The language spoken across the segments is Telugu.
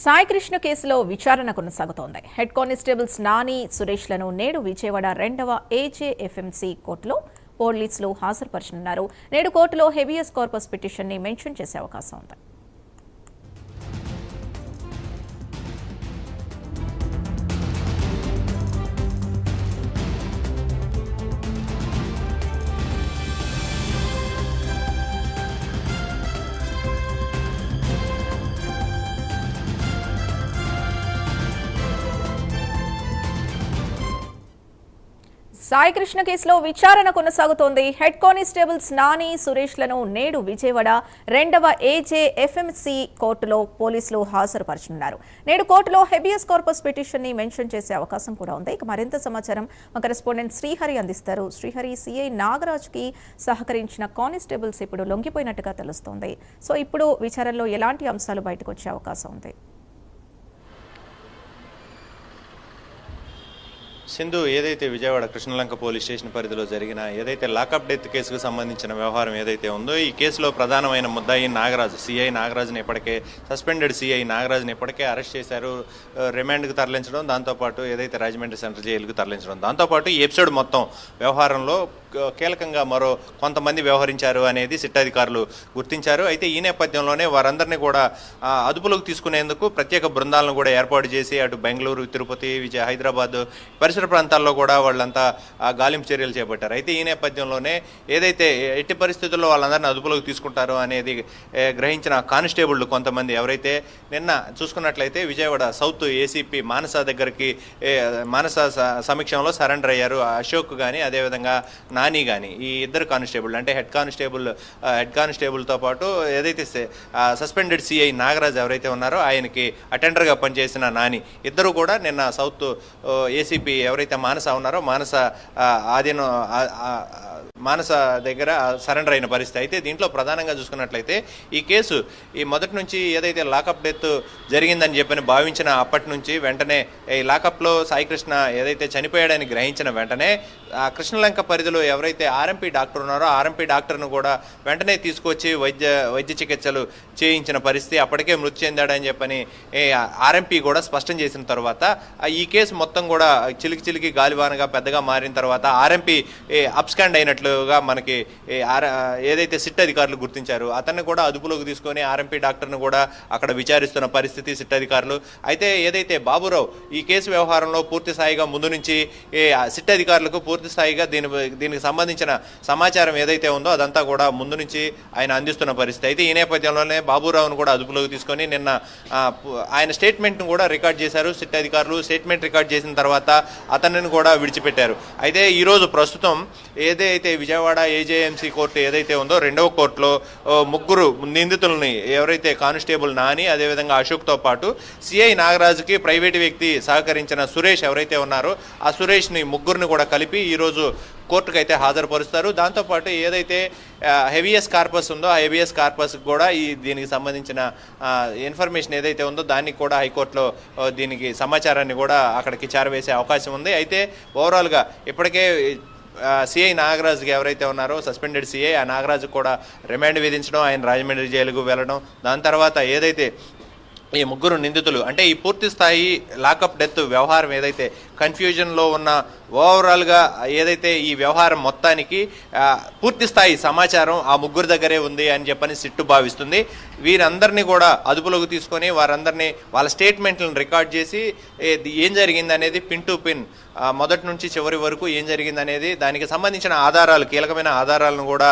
సాయికృష్ణ కేసులో విచారణ కొనసాగుతోంది. హెడ్ కానిస్టేబుల్స్ నాని, సురేష్లను నేడు విజయవాడ 2వ ఏజేఎఫ్ఎంసీ కోర్టులో పోలీసులు హాజరుపరచనున్నారు. నేడు కోర్టులో హెబియస్ కార్పస్ పిటిషన్ని మెన్షన్ చేసే అవకాశం ఉంది. సాయికృష్ణ కేసులో విచారణ కొనసాగుతోంది. హెడ్ కానిస్టేబుల్స్ నాని, సురేష్లను నేడు విజయవాడ 2వ ఏజేఎఫ్ఎంసీ కోర్టులో పోలీసులు హాజరుపరచనున్నారు. నేడు కోర్టులో హెబియస్ కార్పస్ పిటిషన్ ని మెన్షన్ చేసే అవకాశం కూడా ఉంది. ఇక మరింత సమాచారం మా కరెస్పాండెంట్ శ్రీహరి అందిస్తారు. శ్రీహరి, సిఐ నాగరాజ్ కి సహకరించిన కానిస్టేబుల్స్ ఇప్పుడు లొంగిపోయినట్టుగా తెలుస్తోంది. సో ఇప్పుడు విచారణలో ఎలాంటి అంశాలు బయటకు వచ్చే అవకాశం ఉంది? సింధు, ఏదైతే విజయవాడ కృష్ణలంక పోలీస్ స్టేషన్ పరిధిలో జరిగిన ఏదైతే లాకప్ డెత్ కేసుకు సంబంధించిన వ్యవహారం ఏదైతే ఉందో, ఈ కేసులో ప్రధానమైన ముద్దాయి నాగరాజు, సిఐ నాగరాజుని ఇప్పటికే సస్పెండెడ్ సిఐ నాగరాజుని ఇప్పటికే అరెస్ట్ చేశారు. రిమాండ్కి తరలించడం, దాంతోపాటు ఏదైతే రాజమండ్రి సెంట్రల్ జైలుకు తరలించడం, దాంతోపాటు ఈ ఎపిసోడ్ మొత్తం వ్యవహారంలో కీలకంగా మరో కొంతమంది వ్యవహరించారు అనేది సిట్టాధికారులు గుర్తించారు. అయితే ఈ నేపథ్యంలోనే వారందరినీ కూడా అదుపులోకి తీసుకునేందుకు ప్రత్యేక బృందాలను కూడా ఏర్పాటు చేసి అటు బెంగళూరు, తిరుపతి, హైదరాబాద్ పరిసర ప్రాంతాల్లో కూడా వాళ్ళంతా గాలింపు చర్యలు చేపట్టారు. అయితే ఈ నేపథ్యంలోనే ఏదైతే ఎట్టి పరిస్థితుల్లో వాళ్ళందరినీ అదుపులోకి తీసుకుంటారో అనేది గ్రహించిన కానిస్టేబుళ్లు కొంతమంది ఎవరైతే నిన్న చూసుకున్నట్లయితే విజయవాడ సౌత్ ఏసీపీ మానస దగ్గరికి మానస సమీక్షంలో సరెండర్ అయ్యారు. అశోక్ కానీ అదేవిధంగా నాని కానీ, ఈ ఇద్దరు కానిస్టేబుల్ అంటే హెడ్ కానిస్టేబుల్తో పాటు ఏదైతే సస్పెండెడ్ సిఐ నాగరాజ్ ఎవరైతే ఉన్నారో ఆయనకి అటెండర్గా పనిచేసిన నాని, ఇద్దరు కూడా నిన్న సౌత్ ఏసీపీ ఎవరైతే మానస ఉన్నారో మానస దగ్గర సరెండర్ అయిన పరిస్థితి. అయితే దీంట్లో ప్రధానంగా చూసుకున్నట్లయితే ఈ కేసు మొదటి నుంచి ఏదైతే లాకప్ డెత్ జరిగిందని చెప్పని భావించిన అప్పటి నుంచి వెంటనే ఈ లాకప్లో సాయికృష్ణ ఏదైతే చనిపోయాడని గ్రహించిన వెంటనే కృష్ణలంక పరిధిలో ఎవరైతే ఆర్ఎంపీ డాక్టర్ ఉన్నారో ఆర్ఎంపీ డాక్టర్ను కూడా వెంటనే తీసుకొచ్చి వైద్య చికిత్సలు చేయించిన పరిస్థితి. అప్పటికే మృతి చెందాడని చెప్పని ఆర్ఎంపీ కూడా స్పష్టం చేసిన తర్వాత ఈ కేసు మొత్తం కూడా చిలికి గాలివానగా పెద్దగా మారిన తర్వాత ఆర్ఎంపీ అప్స్కాండ్ అయినట్లుగా మనకి ఏదైతే సిట్ అధికారులు గుర్తించారు. అతన్ని కూడా అదుపులోకి తీసుకొని ఆర్ఎంపీ డాక్టర్ను కూడా అక్కడ విచారిస్తున్న పరిస్థితి సిట్ అధికారులు. అయితే ఏదైతే బాబురావు ఈ కేసు వ్యవహారంలో పూర్తి స్థాయిగా ముందు నుంచి సిట్ అధికారులకు పూర్తి స్థాయిగా దీనికి సంబంధించిన సమాచారం ఏదైతే ఉందో అదంతా కూడా ముందు నుంచి ఆయన అందిస్తున్న పరిస్థితి. అయితే ఈ నేపథ్యంలోనే బాబురావును కూడా అదుపులోకి తీసుకొని నిన్న ఆయన స్టేట్మెంట్ను కూడా రికార్డ్ చేశారు సిట్ అధికారులు. స్టేట్మెంట్ రికార్డ్ చేసిన తర్వాత అతనిని కూడా విడిచిపెట్టారు. అయితే ఈరోజు ప్రస్తుతం ఏదైతే విజయవాడ ఏజేఎంసీ కోర్టు ఏదైతే ఉందో 2వ కోర్టులో ముగ్గురు నిందితులని ఎవరైతే కానిస్టేబుల్ నాని అదేవిధంగా అశోక్తో పాటు సిఐ నాగరాజుకి ప్రైవేటు వ్యక్తి సహకరించిన సురేష్ ఎవరైతే ఉన్నారో ఆ సురేష్ని ముగ్గురిని కూడా కలిపి ఈరోజు కోర్టుకు అయితే హాజరుపరుస్తారు. దాంతోపాటు ఏదైతే హెబియస్ కార్పస్ ఉందో ఆ హెబియస్ కార్పస్ కూడా దీనికి సంబంధించిన ఇన్ఫర్మేషన్ ఏదైతే ఉందో దానికి కూడా హైకోర్టులో దీనికి సమాచారాన్ని కూడా అక్కడికి చేరవేసే అవకాశం ఉంది. అయితే ఓవరాల్గా ఇప్పటికే సిఐ నాగరాజుకి ఎవరైతే ఉన్నారో సస్పెండెడ్ సిఐ ఆ నాగరాజు కూడా రిమాండ్ విధించడం, ఆయన రాజమండ్రి జైలుకు వెళ్ళడం, దాని తర్వాత ఏదైతే ఈ ముగ్గురు నిందితులు అంటే ఈ పూర్తి స్థాయి లాకప్ డెత్ వ్యవహారం ఏదైతే కన్ఫ్యూజన్లో ఉన్న ఓవరాల్గా ఏదైతే ఈ వ్యవహారం మొత్తానికి పూర్తి స్థాయి సమాచారం ఆ ముగ్గురు దగ్గరే ఉంది అని చెప్పని సిట్టు భావిస్తుంది. వీరందరినీ కూడా అదుపులోకి తీసుకొని వారందరినీ వాళ్ళ స్టేట్మెంట్లను రికార్డ్ చేసి ఏం జరిగింది అనేది పిన్ టు పిన్ మొదటి నుంచి చివరి వరకు ఏం జరిగింది అనేది దానికి సంబంధించిన ఆధారాలు, కీలకమైన ఆధారాలను కూడా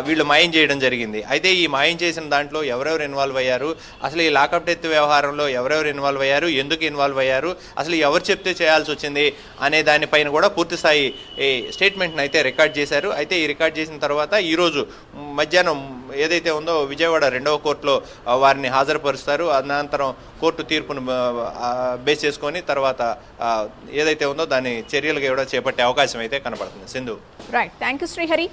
వీళ్ళు మాయం చేయడం జరిగింది. అయితే ఈ మాయం చేసిన దాంట్లో ఎవరెవరు ఇన్వాల్వ్ అయ్యారు, అసలు ఈ లాకప్ డెత్ వ్యవహారంలో ఎవరెవరు ఇన్వాల్వ్ అయ్యారు, ఎందుకు ఇన్వాల్వ్ అయ్యారు, అసలు ఎవరు చెప్తే చేయాల్సి వచ్చింది అనే దానిపైన కూడా పూర్తి స్థాయి స్టేట్మెంట్ని అయితే రికార్డ్ చేశారు. అయితే ఈ రికార్డ్ చేసిన తర్వాత ఈరోజు మధ్యాహ్నం ఏదైతే ఉందో విజయవాడ 2వ కోర్టులో వారిని హాజరుపరుస్తారు. అనంతరం కోర్టు తీర్పును బేస్ చేసుకొని తర్వాత ఏదైతే ఉందో దాని చర్యలుగా కూడా చేపట్టే అవకాశం అయితే కనబడుతుంది. Sindhu. Right, thank you Srihari.